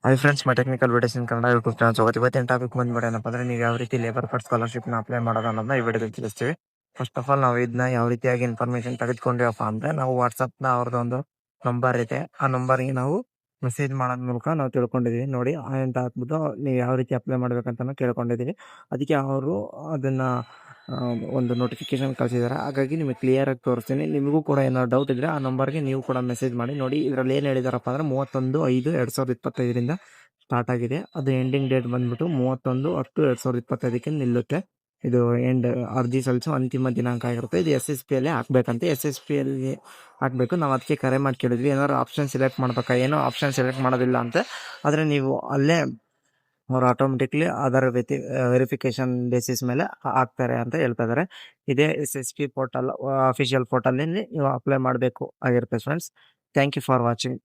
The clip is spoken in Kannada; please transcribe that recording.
ಹಾಯ್ ಫ್ರೆಂಡ್ಸ್, ಮೈ ಟೆಕ್ನಿಕಲ್ ವಿಡಿಯೋಸ್ ಇನ್ ಕನ್ನಡ ಯೂಟ್ಯೂಬ್ ಚಾನಲ್ ಹೋಗುತ್ತೆ. ಇವತ್ತಿನ ಟಾಪಿಕ್ ಬಂದ್ಬಿಟ್ಟು ಏನಪ್ಪ ಅಂದ್ರೆ, ನೀವು ಯಾವ ರೀತಿ ಲೇಬರ್ ಕಾರ್ಡ್ ಸ್ಕಾಲರ್ಶಿಪ್ನ ಅಪ್ಲೈ ಮಾಡೋದು ಅನ್ನೋದನ್ನ ಈ ವಿಡಿಯೋದಲ್ಲಿ ತಿಳಿಸ್ತೀವಿ. ಫಸ್ಟ್ ಆಫ್ ಆಲ್ ನಾವು ಇದನ್ನ ಯಾವ ರೀತಿಯಾಗಿ ಇನ್ಫಾರ್ಮೇಷನ್ ತೆಗೆದುಕೊಂಡಿವಪ್ಪ ಅಂದ್ರೆ, ನಾವು ವಾಟ್ಸಪ್ನ ಅವ್ರದ್ದೊಂದು ನಂಬರ್ ಇದೆ. ಆ ನಂಬರ್ಗೆ ನಾವು ಮೆಸೇಜ್ ಮಾಡೋದ್ ಮೂಲಕ ನಾವು ತಿಳ್ಕೊಂಡಿದೀವಿ. ನೋಡಿ ಅಂತ ಹಾಕ್ಬಿಟ್ಟು ನೀವು ಯಾವ ರೀತಿ ಅಪ್ಲೈ ಮಾಡ್ಬೇಕಂತ ಕೇಳ್ಕೊಂಡಿದೀವಿ. ಅದಕ್ಕೆ ಅವರು ಅದನ್ನ ಒಂದು ನೋಟಿಫಿಕೇಶನ್ ಕಳಿಸಿದ್ದಾರೆ. ಹಾಗಾಗಿ ನಿಮಗೆ ಕ್ಲಿಯರ್ ಆಗಿ ತೋರಿಸ್ತೀನಿ. ನಿಮಗೂ ಕೂಡ ಏನಾದ್ರು ಡೌಟ್ ಇದ್ರೆ ಆ ನಂಬರ್ಗೆ ನೀವು ಕೂಡ ಮೆಸೇಜ್ ಮಾಡಿ. ನೋಡಿ ಇದರಲ್ಲಿ ಏನು ಹೇಳಿದಾರಪ್ಪ ಅಂದ್ರೆ, 31/5/2025 ಸ್ಟಾರ್ಟ್ ಆಗಿದೆ. ಅದು ಎಂಡಿಂಗ್ ಡೇಟ್ ಬಂದ್ಬಿಟ್ಟು 31/10/2025 ನಿಲ್ಲುತ್ತೆ. ಇದು ಅರ್ಜಿ ಸಲ್ಲಿಸೋ ಅಂತಿಮ ದಿನಾಂಕ ಆಗಿರುತ್ತೆ. ಇದು SSP ಅಲ್ಲೇ ಹಾಕ್ಬೇಕಂತೆ. SSP ಅಲ್ಲಿ ಹಾಕ್ಬೇಕು. ನಾವು ಅದಕ್ಕೆ ಕರೆ ಮಾಡಿ ಕೇಳಿದ್ವಿ, ಏನಾದ್ರು ಆಪ್ಷನ್ ಸೆಲೆಕ್ಟ್ ಮಾಡ್ಬೇಕಾ? ಏನೋ ಆಪ್ಷನ್ ಸೆಲೆಕ್ಟ್ ಮಾಡೋದಿಲ್ಲ ಅಂತೆ. ಆದರೆ ನೀವು ಅಲ್ಲೇ ಅವ್ರು ಆಟೋಮೆಟಿಕ್ಲಿ ಅದರ ವೆರಿಫಿಕೇಶನ್ ಬೇಸಿಸ್ ಮೇಲೆ ಹಾಕ್ತಾರೆ ಅಂತ ಹೇಳ್ತಾ ಇದ್ದಾರೆ. ಇದೇ SSP ಪೋರ್ಟಲ್, ಅಫಿಷಿಯಲ್ ಪೋರ್ಟಲ್ ನೀವು ಅಪ್ಲೈ ಮಾಡಬೇಕು ಆಗಿರುತ್ತೆ friends. Thank you for watching.